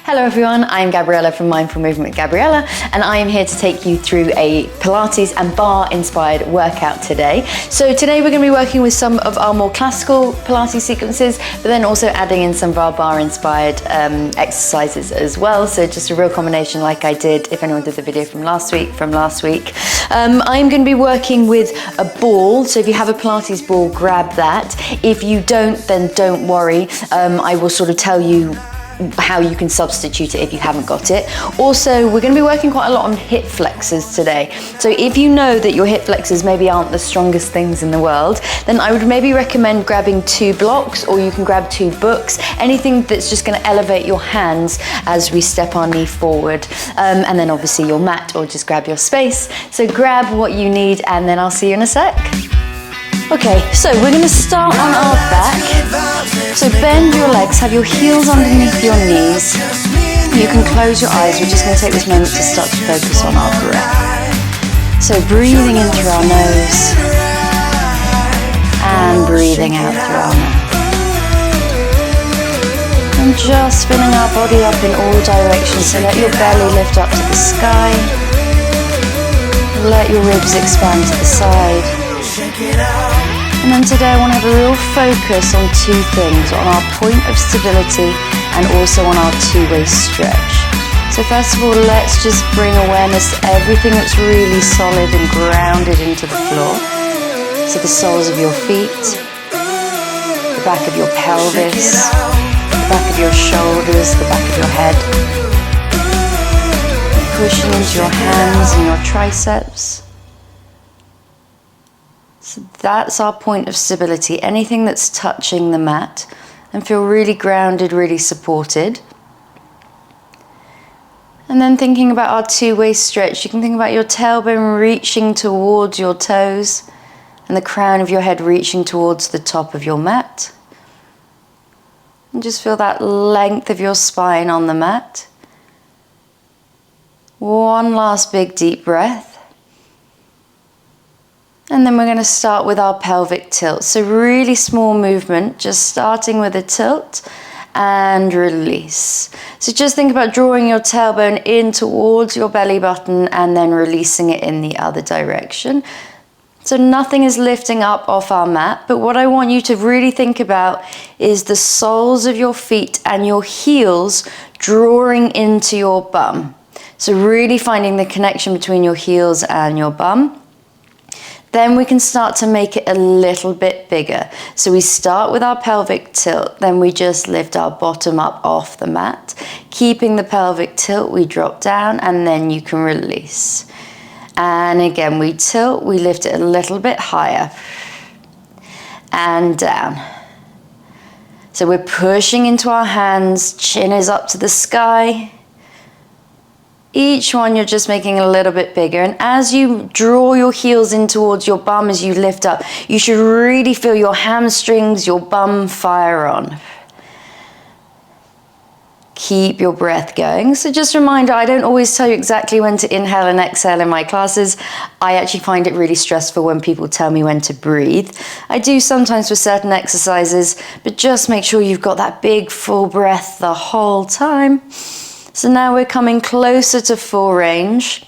Hello everyone, I'm Gabriella from Mindful Movement with Gabriella, and I am here to take you through a Pilates and Barre inspired workout today. So today we're going to be working with some of our more classical Pilates sequences, but then also adding in some of our Barre inspired exercises as well. So just a real combination like I did, if anyone did the video from last week. I'm going to be working with a ball, so if you have a Pilates ball, grab that. If you don't, then don't worry. I will sort of tell you how you can substitute it if you haven't got it. Also, we're going to be working quite a lot on hip flexors today. So if you know that your hip flexors maybe aren't the strongest things in the world, then I would maybe recommend grabbing 2 blocks, or you can grab 2 books, anything that's just going to elevate your hands as we step our knee forward. And then obviously your mat, or just grab your space. So grab what you need and then I'll see you in a sec. Okay, so we're going to start on our back. So bend your legs, have your heels underneath your knees. You can close your eyes. We're just going to take this moment to start to focus on our breath. So breathing in through our nose and breathing out through our mouth. And just spinning our body up in all directions. So let your belly lift up to the sky. Let your ribs expand to the side. And then today I want to have a real focus on 2 things, on our point of stability and also on our 2-way stretch. So first of all, let's just bring awareness to everything that's really solid and grounded into the floor. So the soles of your feet, the back of your pelvis, the back of your shoulders, the back of your head. Pushing into your hands and your triceps. So that's our point of stability, anything that's touching the mat, and feel really grounded, really supported. And then thinking about our 2-way stretch, you can think about your tailbone reaching towards your toes and the crown of your head reaching towards the top of your mat. And just feel that length of your spine on the mat. One last big deep breath. And then we're going to start with our pelvic tilt. So really small movement, just starting with a tilt and release. So just think about drawing your tailbone in towards your belly button and then releasing it in the other direction. So nothing is lifting up off our mat, but what I want you to really think about is the soles of your feet and your heels drawing into your bum. So really finding the connection between your heels and your bum. Then we can start to make it a little bit bigger. So we start with our pelvic tilt, then we just lift our bottom up off the mat. Keeping the pelvic tilt, we drop down and then you can release. And again, we tilt, we lift it a little bit higher and down. So we're pushing into our hands, chin is up to the sky. Each one you're just making a little bit bigger, and as you draw your heels in towards your bum as you lift up, you should really feel your hamstrings, your bum fire on. Keep your breath going. So just a reminder, I don't always tell you exactly when to inhale and exhale in my classes. I actually find it really stressful when people tell me when to breathe. I do sometimes for certain exercises, but just make sure you've got that big full breath the whole time. So now we're coming closer to full range,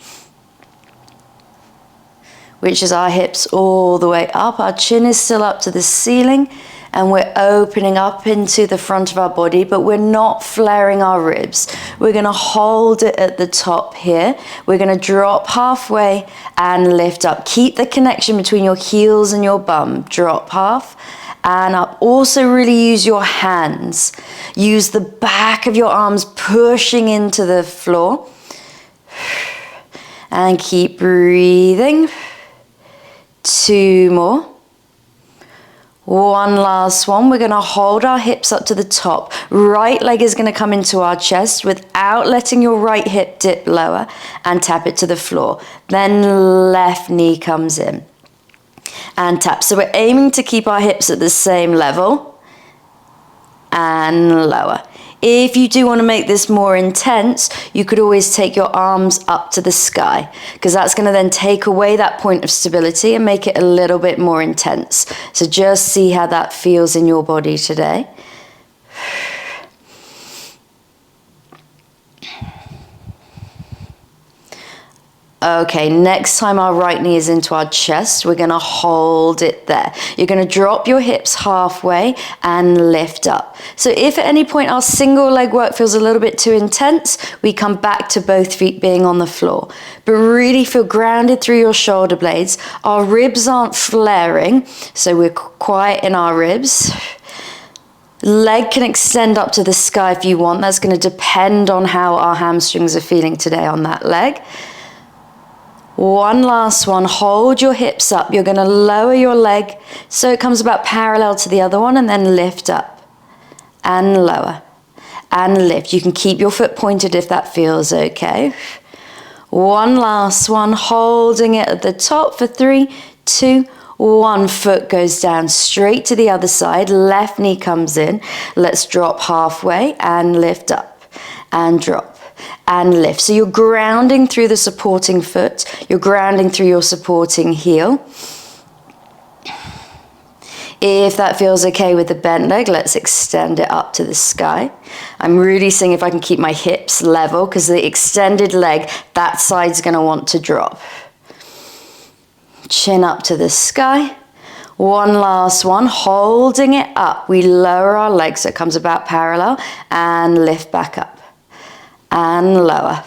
which is our hips all the way up. Our chin is still up to the ceiling and we're opening up into the front of our body, but we're not flaring our ribs. We're going to hold it at the top here. We're going to drop halfway and lift up. Keep the connection between your heels and your bum. Drop half and up. Also really use your hands. Use the back of your arms pushing into the floor. And keep breathing. 2 more. One last one. We're going to hold our hips up to the top. Right leg is going to come into our chest without letting your right hip dip lower, and tap it to the floor. Then left knee comes in. And tap. So we're aiming to keep our hips at the same level and lower. If you do want to make this more intense, you could always take your arms up to the sky, because that's going to then take away that point of stability and make it a little bit more intense. So just see how that feels in your body today. Okay, next time our right knee is into our chest, we're gonna hold it there. You're gonna drop your hips halfway and lift up. So if at any point our single leg work feels a little bit too intense, we come back to both feet being on the floor. But really feel grounded through your shoulder blades. Our ribs aren't flaring, so we're quiet in our ribs. Leg can extend up to the sky if you want. That's gonna depend on how our hamstrings are feeling today on that leg. One last one, hold your hips up. You're gonna lower your leg so it comes about parallel to the other one, and then lift up and lower and lift. You can keep your foot pointed if that feels okay. One last one, holding it at the top for 3, 2, 1. Foot goes down straight to the other side, left knee comes in. Let's drop halfway and lift up and drop and lift. So you're grounding through the supporting foot, you're grounding through your supporting heel. If that feels okay with the bent leg, let's extend it up to the sky. I'm really seeing if I can keep my hips level, because the extended leg, that side's gonna want to drop. Chin up to the sky. One last one, holding it up. We lower our legs so it comes about parallel and lift back up. And lower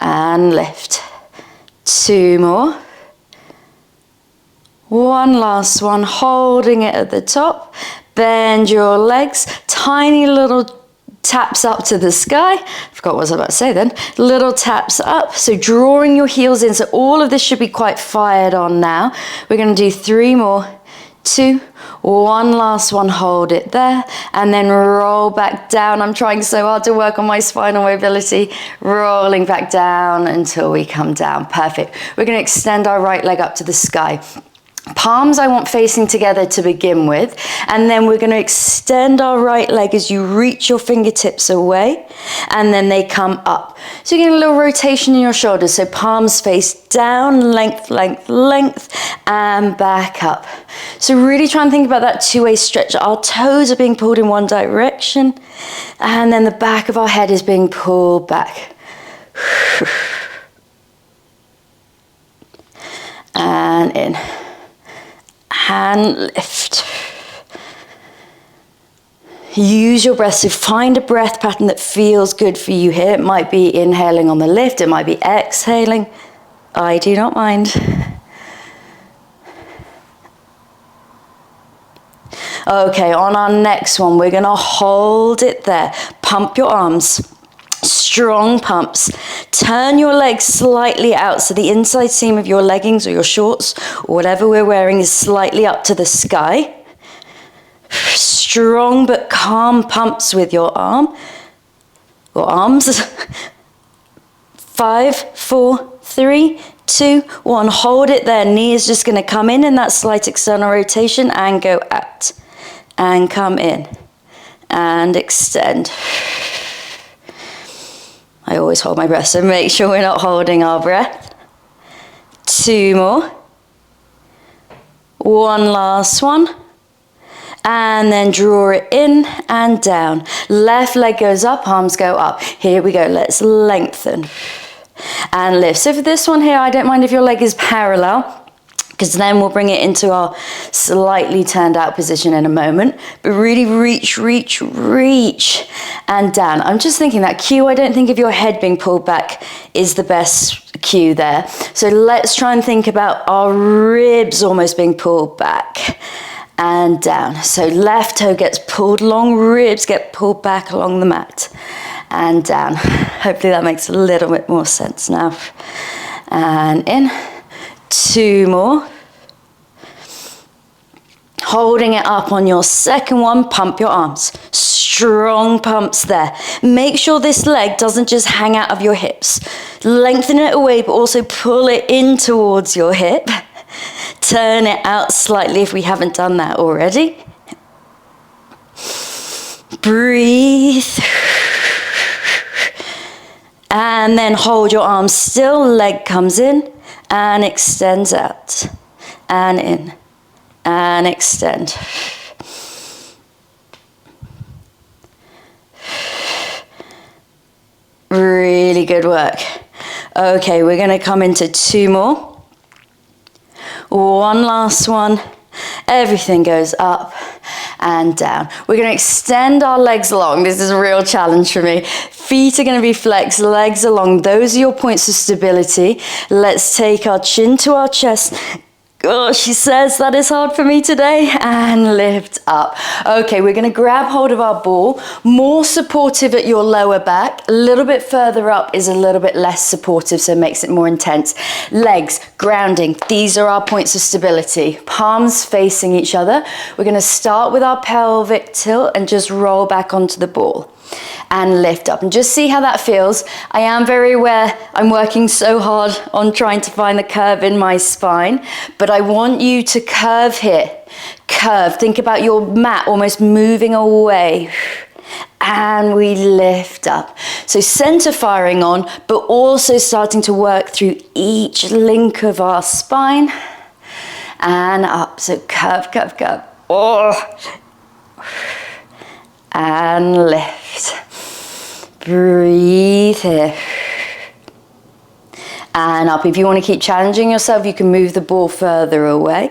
and lift. 2 more. One last one, holding it at the top. Bend your legs, tiny little taps up to the sky. Forgot what I was about to say then. Little taps up, so drawing your heels in. So all of this should be quite fired on now. We're gonna do 3 more. 2, 1 last one, hold it there, and then roll back down. I'm trying so hard to work on my spinal mobility, rolling back down until we come down. Perfect. We're going to extend our right leg up to the sky. Palms I want facing together to begin with, and then we're going to extend our right leg as you reach your fingertips away, and then they come up. So you're getting a little rotation in your shoulders, so palms face down, length, length, length, and back up. So really try and think about that two-way stretch. Our toes are being pulled in one direction, and then the back of our head is being pulled back. And in. And lift. Use your breath, so find a breath pattern that feels good for you here. It might be inhaling on the lift, it might be exhaling. I do not mind. Okay, on our next one, we're gonna hold it there. Pump your arms. Strong pumps. Turn your legs slightly out so the inside seam of your leggings or your shorts or whatever we're wearing is slightly up to the sky. Strong but calm pumps with your arm or arms. 5, 4, 3, 2, 1. Hold it there. Knee is just going to come in that slight external rotation and go out and come in and extend. I always hold my breath, so make sure we're not holding our breath. 2 more. 1 last one. And then draw it in and down. Left leg goes up, arms go up. Here we go, let's lengthen. And lift. So for this one here, I don't mind if your leg is parallel, because then we'll bring it into our slightly turned out position in a moment. But really reach, reach, reach, and down. I'm just thinking that cue, I don't think of your head being pulled back is the best cue there. So let's try and think about our ribs almost being pulled back and down. So left toe gets pulled long, ribs get pulled back along the mat and down. Hopefully that makes a little bit more sense now. And in. 2 more. Holding it up on your second one, pump your arms. Strong pumps there. Make sure this leg doesn't just hang out of your hips. Lengthen it away, but also pull it in towards your hip. Turn it out slightly if we haven't done that already. Breathe. And then hold your arms still, leg comes in and extends out, and in, and extend. Really good work. Okay, we're gonna come into 2 more. One last one. Everything goes up and down. We're gonna extend our legs long. This is a real challenge for me. Feet are gonna be flexed, legs are long. Those are your points of stability. Let's take our chin to our chest. Oh, she says that is hard for me today. And lift up. Okay, we're gonna grab hold of our ball. More supportive at your lower back. A little bit further up is a little bit less supportive, so it makes it more intense. Legs, grounding. These are our points of stability. Palms facing each other. We're gonna start with our pelvic tilt and just roll back onto the ball. And lift up and just see how that feels. I am very aware I'm working so hard on trying to find the curve in my spine, but I want you to curve here. Curve, think about your mat almost moving away. And we lift up. So center firing on, but also starting to work through each link of our spine. And up, so curve, curve, curve. Oh. And lift. Breathe here. And up. If you want to keep challenging yourself, you can move the ball further away.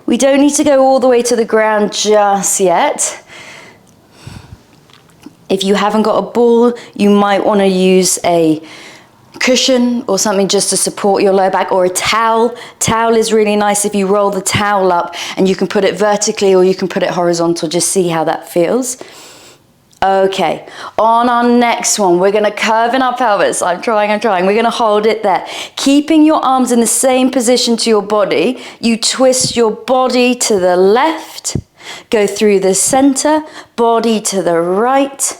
We don't need to go all the way to the ground just yet. If you haven't got a ball, you might want to use a cushion or something just to support your lower back, or a towel. Towel is really nice if you roll the towel up, and you can put it vertically or you can put it horizontal. Just see how that feels. Okay, on our next one, we're gonna curve in our pelvis. I'm trying. We're gonna hold it there. Keeping your arms in the same position to your body, you twist your body to the left, go through the center, body to the right,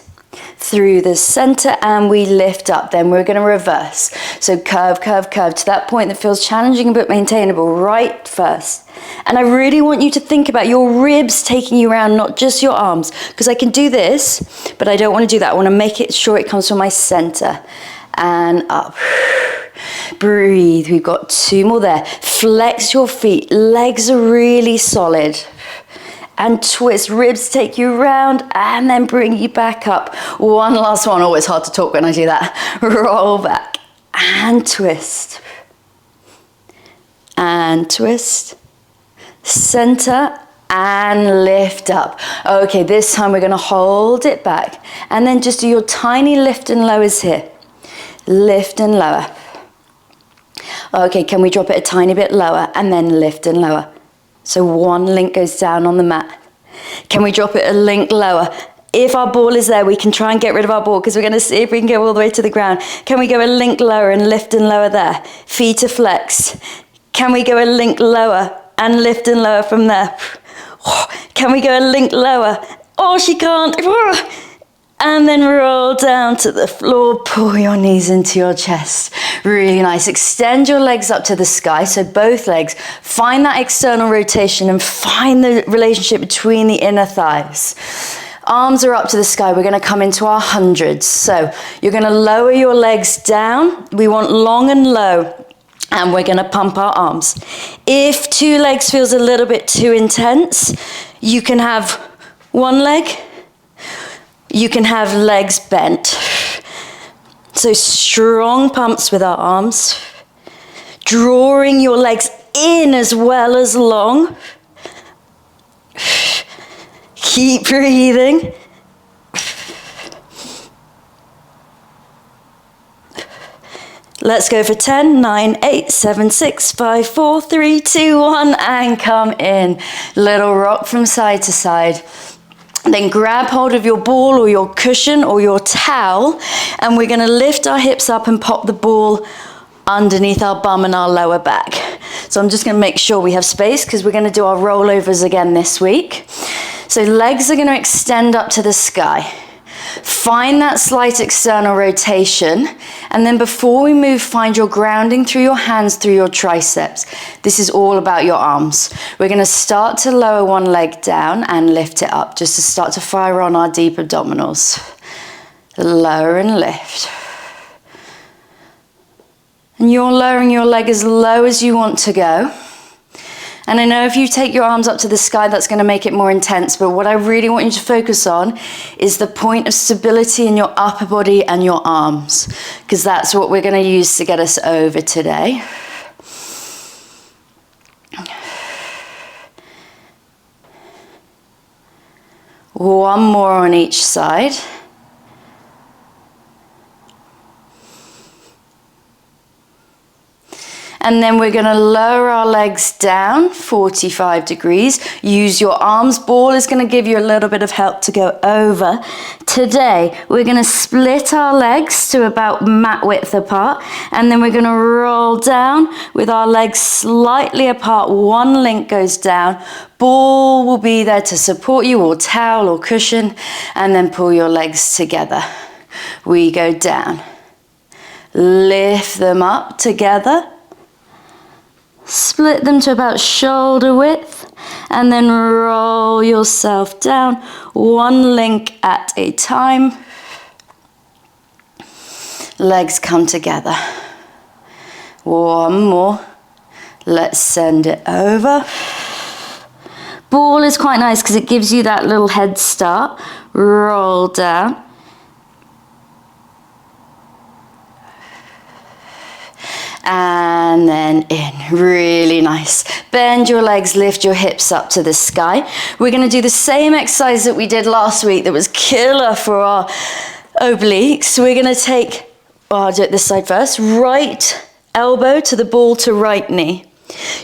through the center, and we lift up. Then we're gonna reverse. So curve, curve, curve to that point that feels challenging but maintainable, right first. And I really want you to think about your ribs taking you around, not just your arms, because I can do this, but I don't want to do that. I want to make it sure it comes from my center. And up. Breathe. We've got 2 more there. Flex your feet. Legs are really solid. And twist. Ribs take you around and then bring you back up. One last one. Always hard to talk when I do that. Roll back and twist. And twist. Center and lift up. Okay, this time we're going to hold it back and then just do your tiny lift and lowers here. Lift and lower. Okay, can we drop it a tiny bit lower and then lift and lower? So one link goes down on the mat. Can we drop it a link lower? If our ball is there, we can try and get rid of our ball because we're going to see if we can go all the way to the ground. Can we go a link lower and lift and lower there? Feet are flexed. Can we go a link lower and lift and lower from there? Can we go a link lower? Oh, she can't. And then roll down to the floor. Pull your knees into your chest. Really nice. Extend your legs up to the sky. So both legs. Find that external rotation and find the relationship between the inner thighs. Arms are up to the sky. We're going to come into our hundreds. So you're going to lower your legs down. We want long and low. And we're going to pump our arms. If 2 legs feels a little bit too intense, you can have 1 leg. You can have legs bent. So strong pumps with our arms. Drawing your legs in as well as long. Keep breathing. Let's go for 10, 9, 8, 7, 6, 5, 4, 3, 2, 1, and come in. Little rock from side to side. Then grab hold of your ball or your cushion or your towel, and we're going to lift our hips up and pop the ball underneath our bum and our lower back. So I'm just going to make sure we have space because we're going to do our rollovers again this week. So legs are going to extend up to the sky. Find that slight external rotation, and then before we move, find your grounding through your hands, through your triceps. This is all about your arms. We're going to start to lower one leg down and lift it up, just to start to fire on our deep abdominals. Lower and lift. And you're lowering your leg as low as you want to go. And I know if you take your arms up to the sky, that's going to make it more intense. But what I really want you to focus on is the point of stability in your upper body and your arms, because that's what we're going to use to get us over today. One more on each side. And then we're going to lower our legs down 45 degrees. Use your arms. Ball is going to give you a little bit of help to go over. Today, we're going to split our legs to about mat width apart. And then we're going to roll down with our legs slightly apart. One link goes down. Ball will be there to support you, or towel or cushion. And then pull your legs together. We go down. Lift them up together. Split them to about shoulder width, and then roll yourself down, one link at a time. Legs come together. One more. Let's send it over. Ball is quite nice because it gives you that little head start. Roll down. And then in, really nice. Bend your legs, lift your hips up to the sky. We're going to do the same exercise that we did last week that was killer for our obliques. We're going to take, I'll do it this side first, right elbow to the ball to right knee.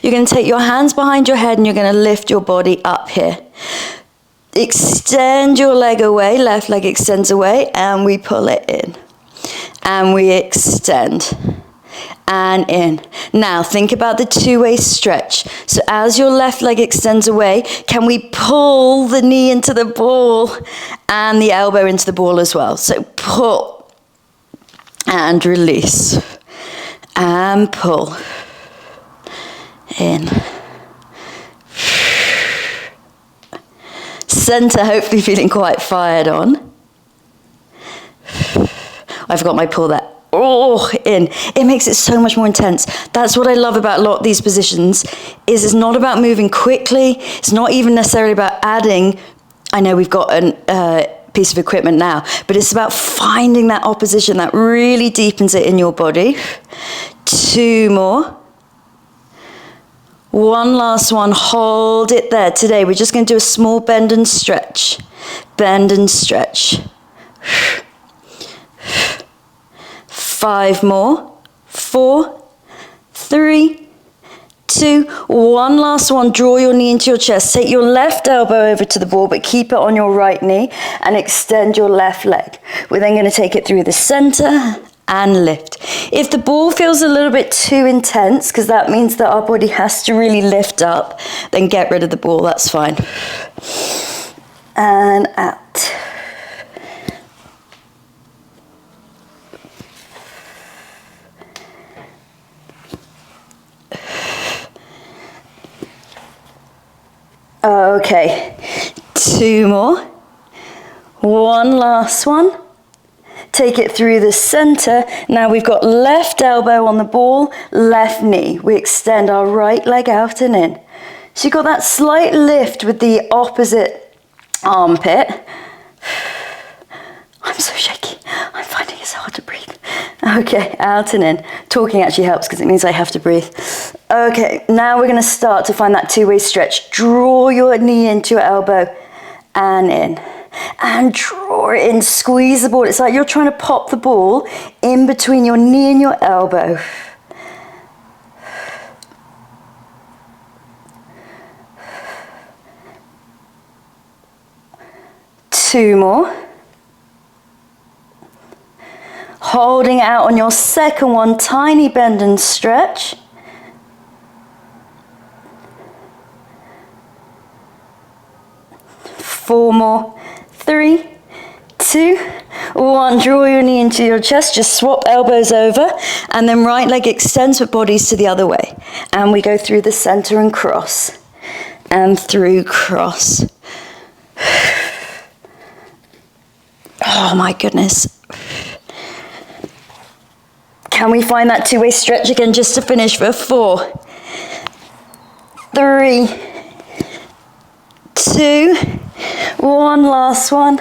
You're going to take your hands behind your head and you're going to lift your body up here. Extend your leg away, left leg extends away, and we pull it in. And we extend. And in. Now think about the two-way stretch. So as your left leg extends away, can we pull the knee into the ball and the elbow into the ball as well? So pull and release and pull in. Center, hopefully feeling quite fired on. I forgot my pull there. Oh, in. It makes it so much more intense. That's what I love about a lot of these positions, is it's not about moving quickly. It's not even necessarily about adding, I know we've got a piece of equipment now, but it's about finding that opposition that really deepens it in your body. Two more. One last one, hold it there. Today we're just going to do a small bend and stretch. Bend and stretch. 5 more. 4, 3, 2, 1 last one. Draw your knee into your chest. Take your left elbow over to the ball, but keep it on your right knee and extend your left leg. We're then going to take it through the center and lift. If the ball feels a little bit too intense, because that means that our body has to really lift up, then get rid of the ball, that's fine. And out. Okay, 2 more. 1 last one. Take it through the center. Now we've got left elbow on the ball, left knee. We extend our right leg out and in. So you've got that slight lift with the opposite armpit. I'm so shaky. I'm finding it so hard to breathe. Okay, out and in. Talking actually helps because it means I have to breathe. Okay, now we're going to start to find that two-way stretch. Draw your knee into your elbow and in. And draw it in, squeeze the ball. It's like you're trying to pop the ball in between your knee and your elbow. Two more. Holding out on your second one, tiny bend and stretch. Four more. 3, 2, 1. Draw your knee into your chest. Just swap elbows over. And then right leg extends with bodies to the other way. And we go through the center and cross. And through cross. Oh my goodness. Can we find that two-way stretch again just to finish for 4, 3, 2, 1, last one,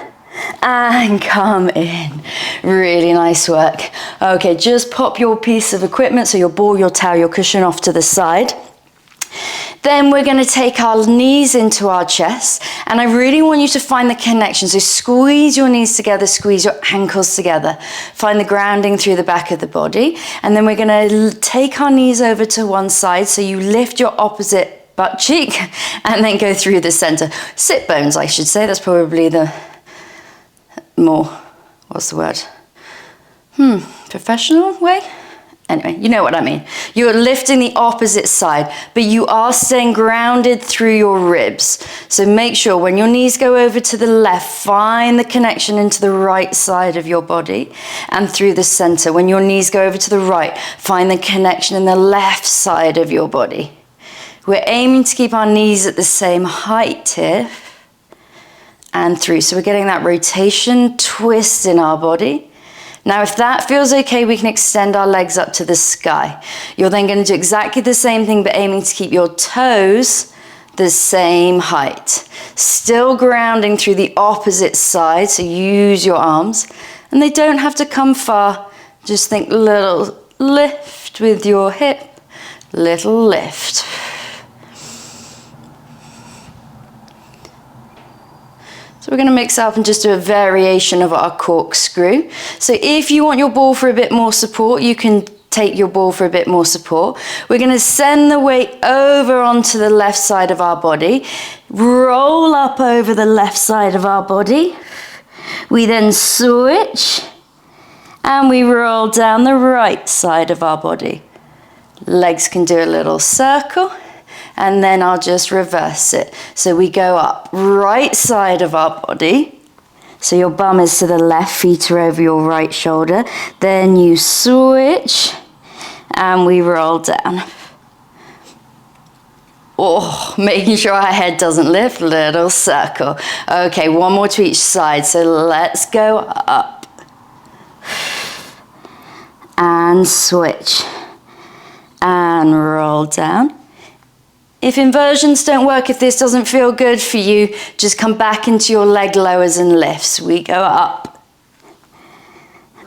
and come in. Really nice work. Okay, just pop your piece of equipment, so your ball, your towel, your cushion off to the side. Then we're going to take our knees into our chest, and I really want you to find the connection. So squeeze your knees together, squeeze your ankles together. Find the grounding through the back of the body. And then we're going to take our knees over to one side, so you lift your opposite butt cheek and then go through the center. Sit bones, I should say. That's probably the more, what's the word? Professional way? Anyway, you know what I mean. You're lifting the opposite side, but you are staying grounded through your ribs. So make sure when your knees go over to the left, find the connection into the right side of your body and through the center. When your knees go over to the right, find the connection in the left side of your body. We're aiming to keep our knees at the same height here and through. So we're getting that rotation twist in our body. Now, if that feels okay, we can extend our legs up to the sky. You're then going to do exactly the same thing, but aiming to keep your toes the same height. Still grounding through the opposite side, so use your arms. And they don't have to come far. Just think little lift with your hip, little lift. So we're going to mix up and just do a variation of our corkscrew. So if you want your ball for a bit more support, you can take your ball for a bit more support. We're going to send the weight over onto the left side of our body, roll up over the left side of our body. We then switch and we roll down the right side of our body. Legs can do a little circle. And then I'll just reverse it. So we go up, right side of our body. So your bum is to the left, feet are over your right shoulder. Then you switch and we roll down. Oh, making sure our head doesn't lift, little circle. Okay, one more to each side. So let's go up and switch and roll down. If inversions don't work, if this doesn't feel good for you, just come back into your leg lowers and lifts. We go up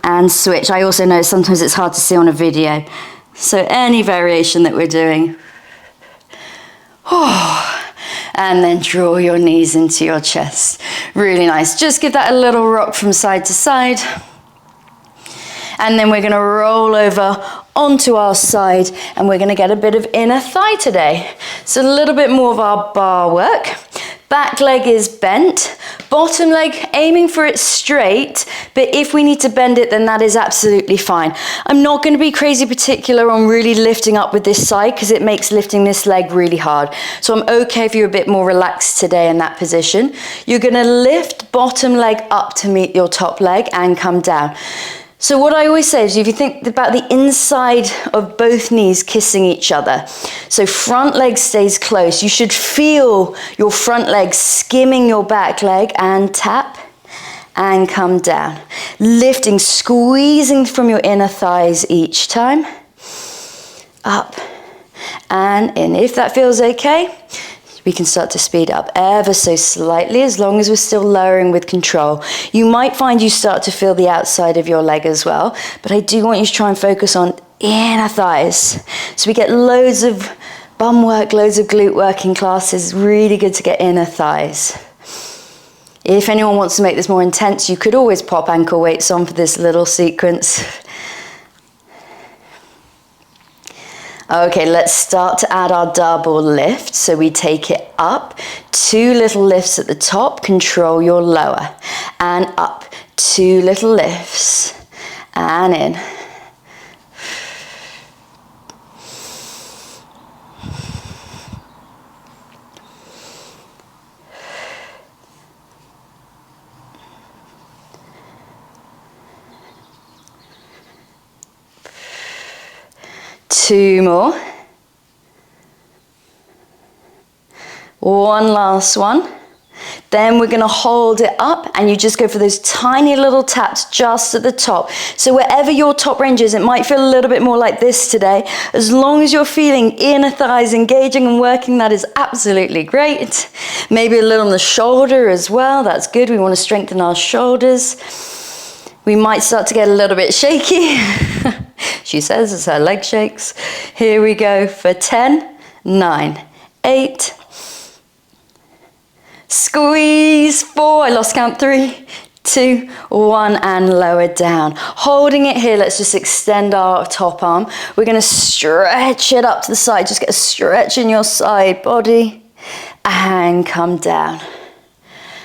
and switch. I also know sometimes it's hard to see on a video. So any variation that we're doing. Oh, and then draw your knees into your chest. Really nice. Just give that a little rock from side to side. And then we're going to roll over onto our side and we're going to get a bit of inner thigh today. So a little bit more of our bar work. Back leg is bent, bottom leg aiming for it straight, but if we need to bend it, then that is absolutely fine. I'm not going to be crazy particular on really lifting up with this side because it makes lifting this leg really hard. So I'm okay if you're a bit more relaxed today in that position. You're going to lift bottom leg up to meet your top leg and come down. So what I always say is if you think about the inside of both knees kissing each other, so front leg stays close, you should feel your front leg skimming your back leg and tap and come down. Lifting, squeezing from your inner thighs each time. Up and in. If that feels okay, we can start to speed up ever so slightly as long as we're still lowering with control. You might find you start to feel the outside of your leg as well, but I do want you to try and focus on inner thighs. So we get loads of bum work, loads of glute work in classes. Really good to get inner thighs. If anyone wants to make this more intense, you could always pop ankle weights on for this little sequence. Okay, let's start to add our double lift. So we take it up, 2 little lifts at the top, control your lower, and up, 2 little lifts, and in. Two more. One last one. Then we're gonna hold it up and you just go for those tiny little taps just at the top. So wherever your top range is, it might feel a little bit more like this today. As long as you're feeling inner thighs engaging and working, that is absolutely great. Maybe a little on the shoulder as well, that's good. We wanna strengthen our shoulders. We might start to get a little bit shaky. She says as her leg shakes. Here we go for 10, 9, 8, squeeze, 4, I lost count, 3, 2, 1, and lower down. Holding it here, let's just extend our top arm. We're gonna stretch it up to the side, just get a stretch in your side body, and come down.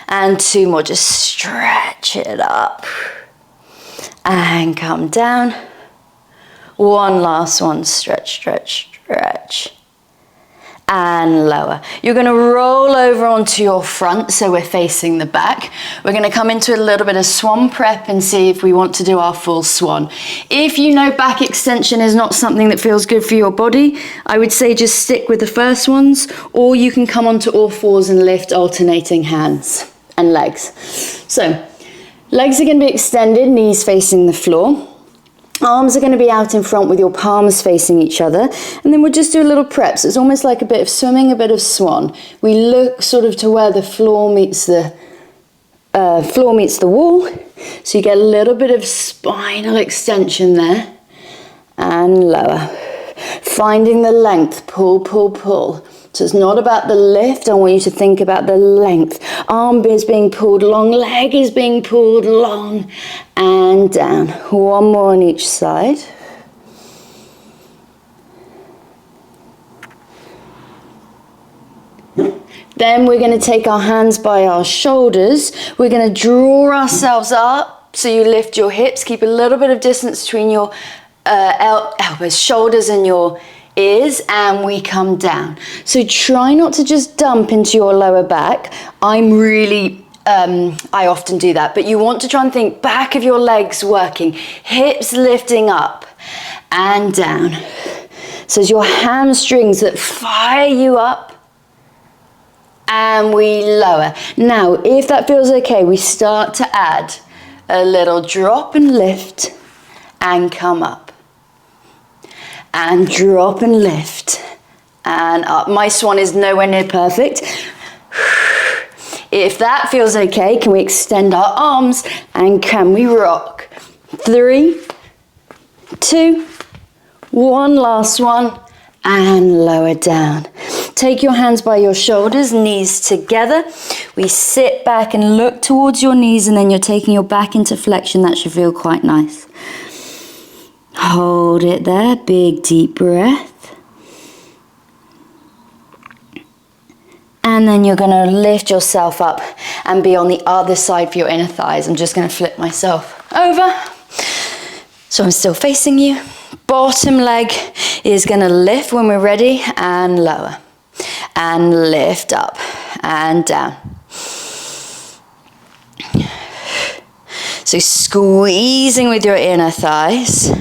And 2 more, just stretch it up, and come down. 1 last one, stretch, stretch, stretch, and lower. You're gonna roll over onto your front, so we're facing the back. We're gonna come into a little bit of swan prep and see if we want to do our full swan. If you know back extension is not something that feels good for your body, I would say just stick with the first ones, or you can come onto all fours and lift alternating hands and legs. So, legs are gonna be extended, knees facing the floor. Arms are going to be out in front with your palms facing each other, and then we'll just do a little prep. So it's almost like a bit of swimming, a bit of swan. We look sort of to where the floor meets the wall, so you get a little bit of spinal extension there, and lower. Finding the length, pull, pull, pull. So it's not about the lift, I want you to think about the length. Arm is being pulled long, leg is being pulled long, and down. 1 more on each side. Then we're going to take our hands by our shoulders. We're going to draw ourselves up, so you lift your hips, keep a little bit of distance between your elbows, shoulders and your ears, and we come down. So try not to just dump into your lower back. I often do that, but you want to try and think back of your legs working, hips lifting up and down. So it's your hamstrings that fire you up, and we lower. Now, if that feels okay, we start to add a little drop and lift and come up. And drop and lift and up. My swan is nowhere near perfect. If that feels okay, can we extend our arms and can we rock? 3, 2, 1, last one, and lower down. Take your hands by your shoulders, knees together. We sit back and look towards your knees, and then you're taking your back into flexion. That should feel quite nice. Hold it there, big deep breath. And then you're gonna lift yourself up and be on the other side for your inner thighs. I'm just gonna flip myself over. So I'm still facing you. Bottom leg is gonna lift when we're ready and lower. And lift up and down. So squeezing with your inner thighs.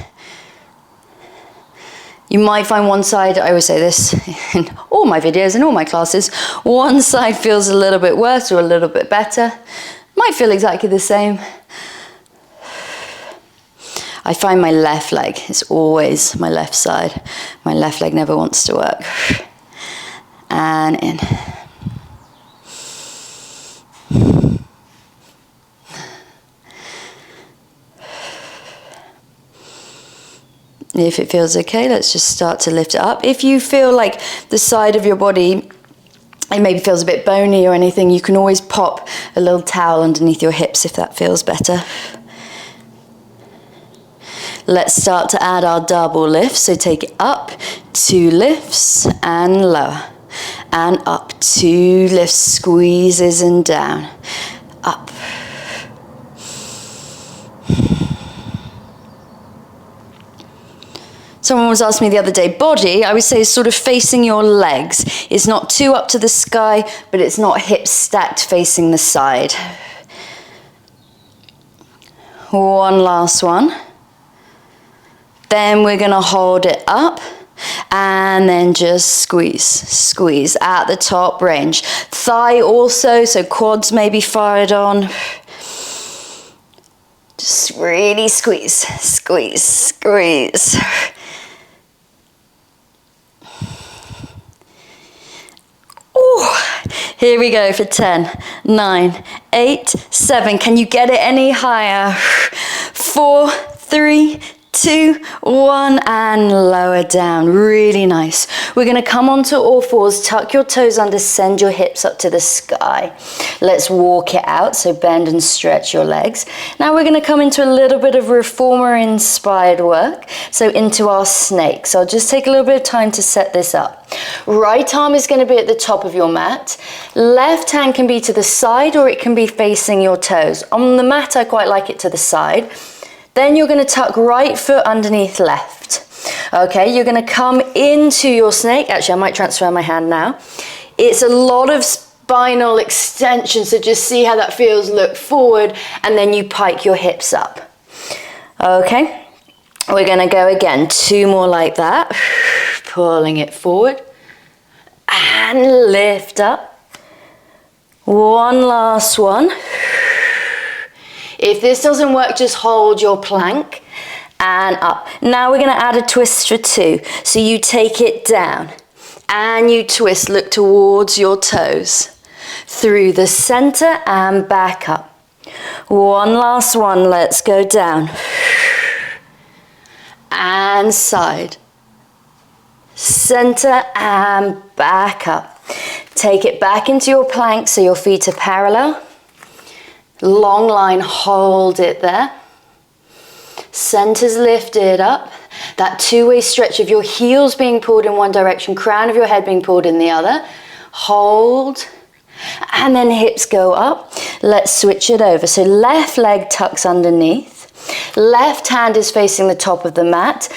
You might find one side, I always say this in all my videos and all my classes, one side feels a little bit worse or a little bit better. Might feel exactly the same. I find my left leg is always my left side. My left leg never wants to work. And in. If it feels okay, let's just start to lift it up. If you feel like the side of your body, it maybe feels a bit bony or anything, you can always pop a little towel underneath your hips if that feels better. Let's start to add our double lifts. So take it up, 2 lifts and lower. And up, 2 lifts, squeezes and down. Up. Someone was asking me the other day, body, I would say, is sort of facing your legs. It's not too up to the sky, but it's not hips stacked facing the side. 1 last one. Then we're going to hold it up and then just squeeze, squeeze at the top range. Thigh also, so quads may be fired on. Just really squeeze, squeeze, squeeze. Ooh, here we go for 10, 9, 8, 7. Can you get it any higher? 4, 3, 2, 1, and lower down. Really nice. We're going to come onto all fours, tuck your toes under, send your hips up to the sky. Let's walk it out, so bend and stretch your legs. Now we're going to come into a little bit of reformer inspired work, so into our snake. So I'll just take a little bit of time to set this up. Right arm is going to be at the top of your mat. Left hand can be to the side or it can be facing your toes. On the mat, I quite like it to the side. Then you're going to tuck right foot underneath left. Okay, you're going to come into your snake. Actually, I might transfer my hand now. It's a lot of spinal extension, so just see how that feels. Look forward, and then you pike your hips up. Okay, we're going to go again. 2 more like that. Pulling it forward. And lift up. 1 last one. If this doesn't work, just hold your plank and up. Now we're going to add a twist for 2. So you take it down and you twist. Look towards your toes. Through the center and back up. 1 last one. Let's go down. And side. Center and back up. Take it back into your plank so your feet are parallel. Long line, hold it there. Center's lifted up. That 2-way stretch of your heels being pulled in one direction, crown of your head being pulled in the other. Hold. And then hips go up. Let's switch it over. So left leg tucks underneath. Left hand is facing the top of the mat.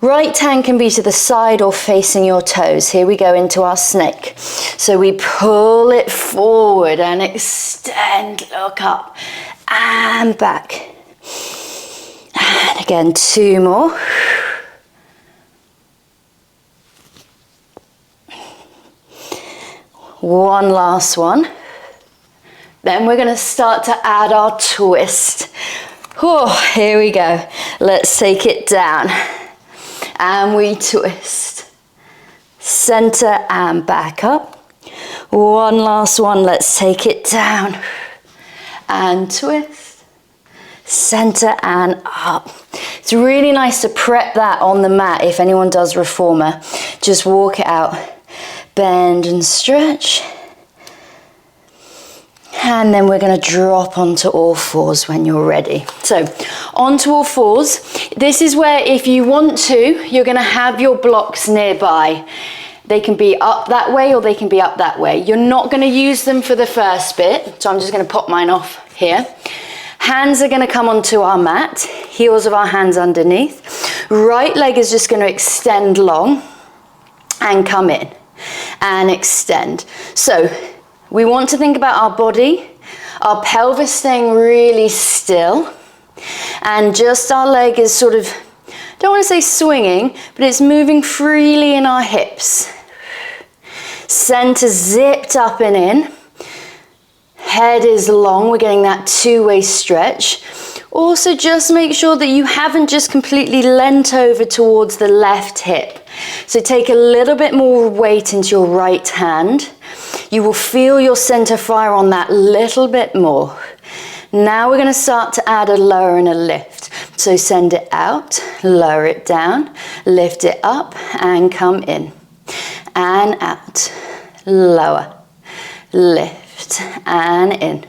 Right hand can be to the side or facing your toes. Here we go into our snake. So we pull it forward and extend, look up and back. And again, 2 more. One last one. Then we're going to start to add our twist. Oh, here we go. Let's take it down. And we twist. Center and back up. 1 last one. Let's take it down. And twist. Center and up. It's really nice to prep that on the mat if anyone does reformer. Just walk it out. Bend and stretch. And then we're going to drop onto all fours when you're ready. So onto all fours. This is where if you want to, you're going to have your blocks nearby. They can be up that way or they can be up that way. You're not going to use them for the first bit. So I'm just going to pop mine off here. Hands are going to come onto our mat. Heels of our hands underneath. Right leg is just going to extend long and come in and extend. So we want to think about our body, our pelvis staying really still, and just our leg is sort of, don't want to say swinging, but it's moving freely in our hips. Center zipped up and in. Head is long, we're getting that 2-way stretch. Also just make sure that you haven't just completely leant over towards the left hip. So take a little bit more weight into your right hand. You will feel your center fire on that little bit more. Now we're going to start to add a lower and a lift. So send it out, lower it down, lift it up and come in. And out, lower, lift and in.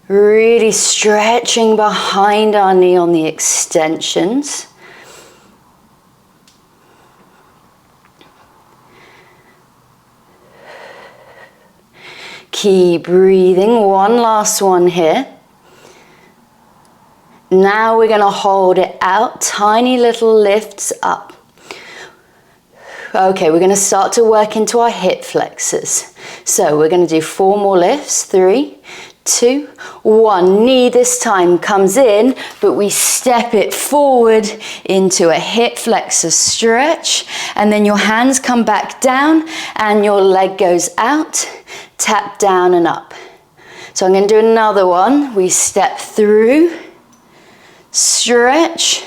Really stretching behind our knee on the extensions. Keep breathing. One last one here. Now we're going to hold it out. Tiny little lifts up. Okay, we're going to start to work into our hip flexors. So we're going to do 4 more lifts. 3, 2, 1. Knee this time comes in, but we step it forward into a hip flexor stretch, and then your hands come back down and your leg goes out, tap down and up. So I'm going to do another one. We step through, stretch,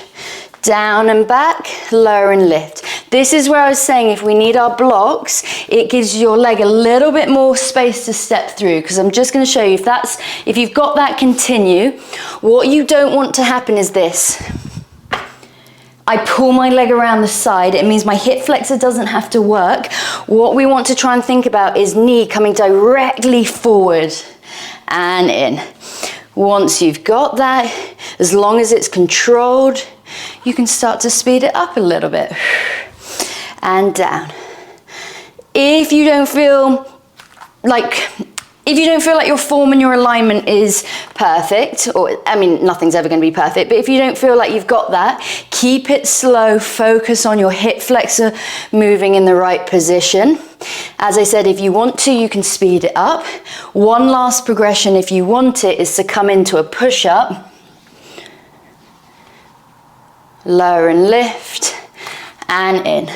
down and back, lower and lift. This is where I was saying if we need our blocks, it gives your leg a little bit more space to step through, because I'm just going to show you if you've got that continue, what you don't want to happen is this. I pull my leg around the side, it means my hip flexor doesn't have to work. What we want to try and think about is knee coming directly forward and in. Once you've got that, as long as it's controlled, you can start to speed it up a little bit. And down. If you don't feel like your form and your alignment is perfect, or I mean, nothing's ever going to be perfect, but if you don't feel like you've got that, keep it slow, focus on your hip flexor moving in the right position. As I said, if you want to, you can speed it up. One last progression, if you want it, is to come into a push-up, lower and lift, and in.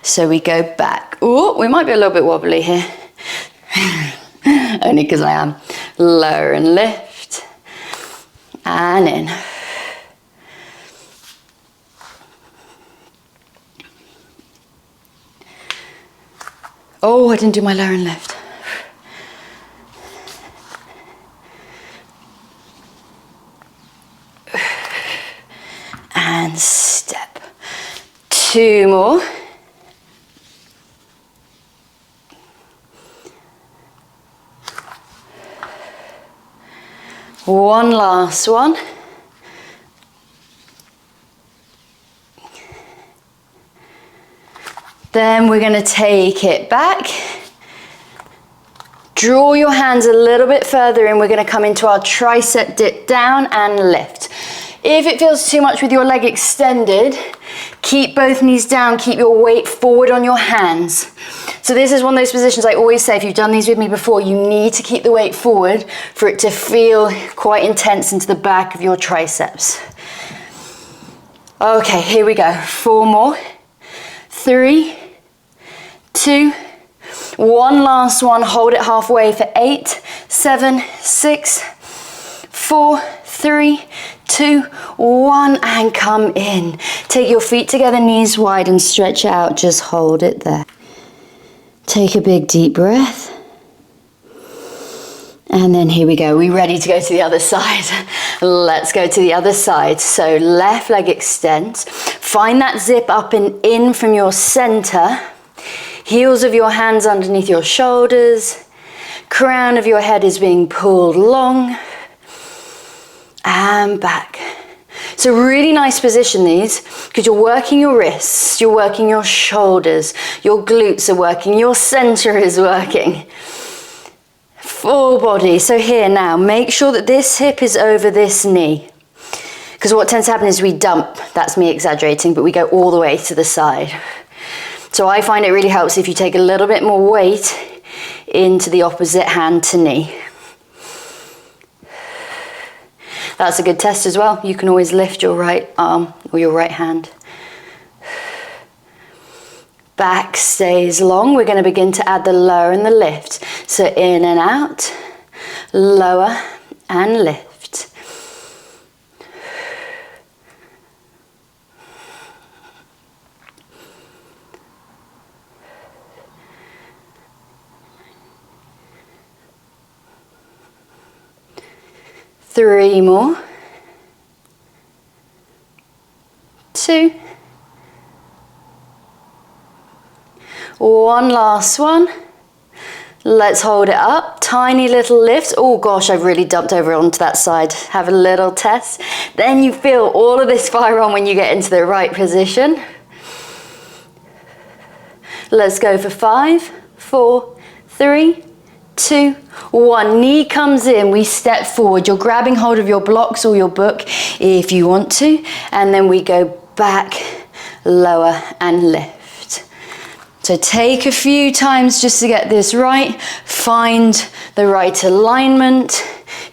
So we go back. Oh, we might be a little bit wobbly here. Only because I am. Lower and lift, and in. Oh, I didn't do my lower and lift. And step. 2 more. One last one. Then we're going to take it back. Draw your hands a little bit further in. We're going to come into our tricep dip down and lift. If it feels too much with your leg extended, keep both knees down, keep your weight forward on your hands. So this is one of those positions I always say, if you've done these with me before, you need to keep the weight forward for it to feel quite intense into the back of your triceps. Okay, here we go. 4 more. 3, 2, 1 last one. Hold it halfway for 8, 7, 6, 4, 3, 2, 1, and come in. Take your feet together, knees wide, and stretch out. Just hold it there. Take a big deep breath. And then here we go. We're ready to go to the other side. Let's go to the other side. So left leg extends. Find that zip up and in from your center. Heels of your hands underneath your shoulders. Crown of your head is being pulled long. And back. So really nice position these, because you're working your wrists, you're working your shoulders, your glutes are working, your center is working. Full body. So here now, make sure that this hip is over this knee. Because what tends to happen is we dump, that's me exaggerating, but we go all the way to the side. So I find it really helps if you take a little bit more weight into the opposite hand to knee. That's a good test as well. You can always lift your right arm or your right hand. Back stays long. We're going to begin to add the lower and the lift. So in and out, lower and lift. Three more. 2. 1 last one. Let's hold it up. Tiny little lifts. Oh gosh, I've really dumped over onto that side. Have a little test. Then you feel all of this fire on when you get into the right position. Let's go for 5, 4, 3, 2, 1. Knee comes in, we step forward. You're grabbing hold of your blocks or your book if you want to. And then we go back, lower and lift. So take a few times just to get this right. Find the right alignment.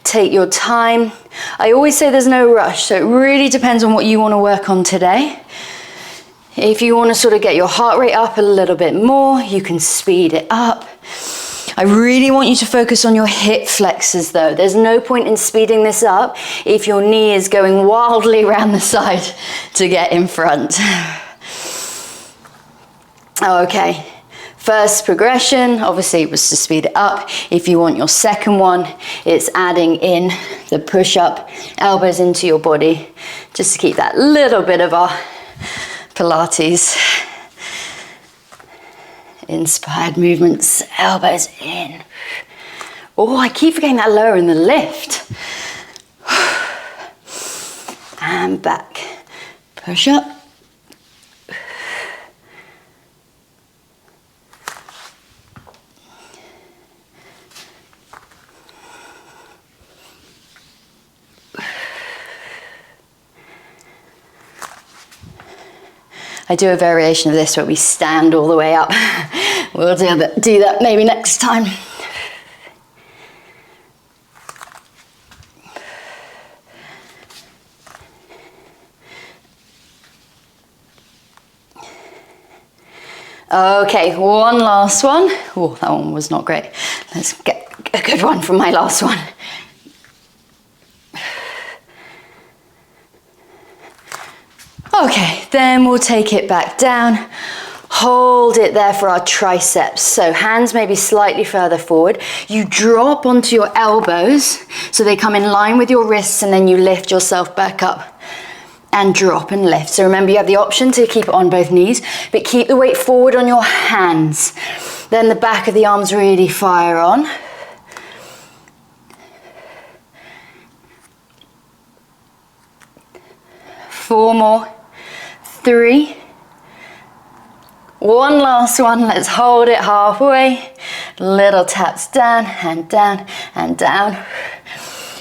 Take your time. I always say there's no rush, so it really depends on what you want to work on today. If you want to sort of get your heart rate up a little bit more, you can speed it up. I really want you to focus on your hip flexors though. There's no point in speeding this up if your knee is going wildly around the side to get in front. Okay, first progression obviously was to speed it up. If you want your second one, it's adding in the push-up, elbows into your body, just to keep that little bit of our Pilates inspired movements, elbows in. Oh, I keep forgetting that lower in the lift. And back, push up. I do a variation of this where we stand all the way up. We'll do that maybe next time. Okay, one last one. Oh, that one was not great. Let's get a good one from my last one. Okay, then we'll take it back down. Hold it there for our triceps. So hands maybe slightly further forward. You drop onto your elbows so they come in line with your wrists, and then you lift yourself back up and drop and lift. So remember, you have the option to keep it on both knees, but keep the weight forward on your hands. Then the back of the arms really fire on. Four more. 3, one last one. Let's hold it halfway. Little taps down and down and down.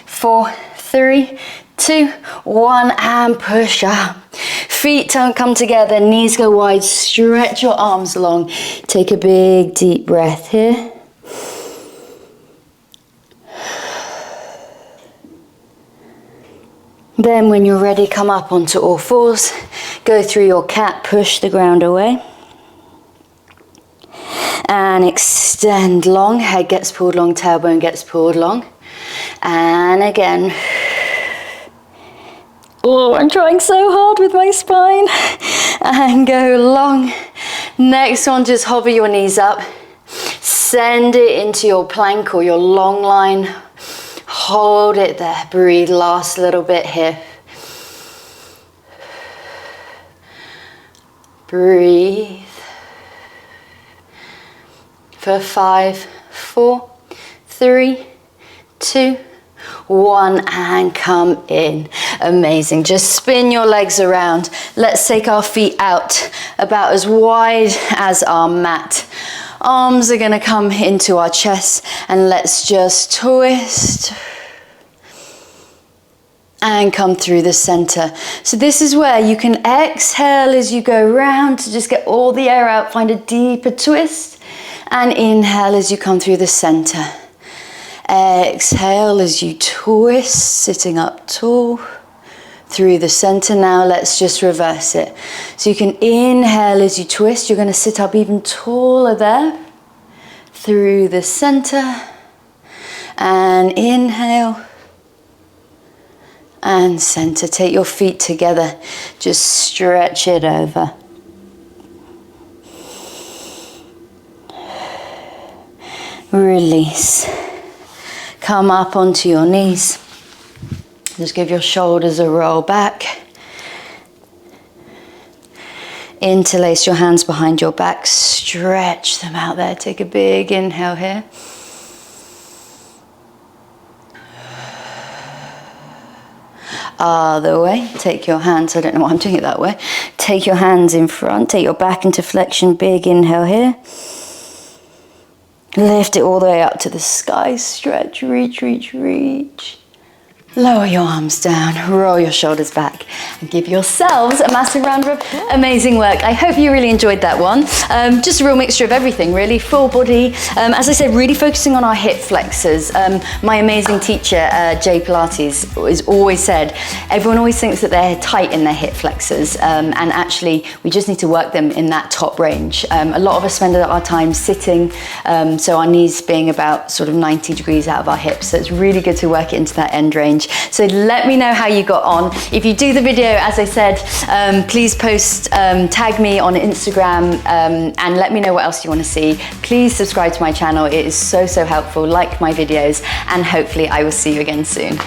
4, 3, 2, 1, and push up. Feet don't come together, knees go wide. Stretch your arms long. Take a big deep breath here. Then when you're ready, come up onto all fours. Go through your cat, push the ground away. And extend long. Head gets pulled long, tailbone gets pulled long. And again. Oh, I'm trying so hard with my spine. And go long. Next one, just hover your knees up. Send it into your plank or your long line. Hold it there. Breathe, last little bit here. Breathe. For 5, 4, 3, 2, 1, and come in. Amazing. Just spin your legs around. Let's take our feet out about as wide as our mat. Arms are going to come into our chest, and let's just twist and come through the center. So this is where you can exhale as you go round to just get all the air out, find a deeper twist, and inhale as you come through the center. Exhale as you twist, sitting up tall through the center. Now let's just reverse it. So you can inhale as you twist. You're going to sit up even taller there through the center, and inhale and center. Take your feet together, just stretch it over. Release. Come up onto your knees. Just give your shoulders a roll back. Interlace your hands behind your back. Stretch them out there. Take a big inhale here. Other way. Take your hands. I don't know why I'm doing it that way. Take your hands in front. Take your back into flexion. Big inhale here. Lift it all the way up to the sky. Stretch, reach, reach, reach. Lower your arms down. Roll your shoulders back. Give yourselves a massive round of amazing work. I hope you really enjoyed that one. Just a real mixture of everything, really. Full body. As I said, really focusing on our hip flexors. My amazing teacher, Jay Pilates, has always said, everyone always thinks that they're tight in their hip flexors, and actually we just need to work them in that top range. A lot of us spend our time sitting, so our knees being about sort of 90 degrees out of our hips. So it's really good to work it into that end range. So let me know how you got on. If you do the video, as I said, please post, tag me on Instagram, and let me know what else you want to see. Please subscribe to my channel. It is so helpful. Like my videos, and hopefully I will see you again soon.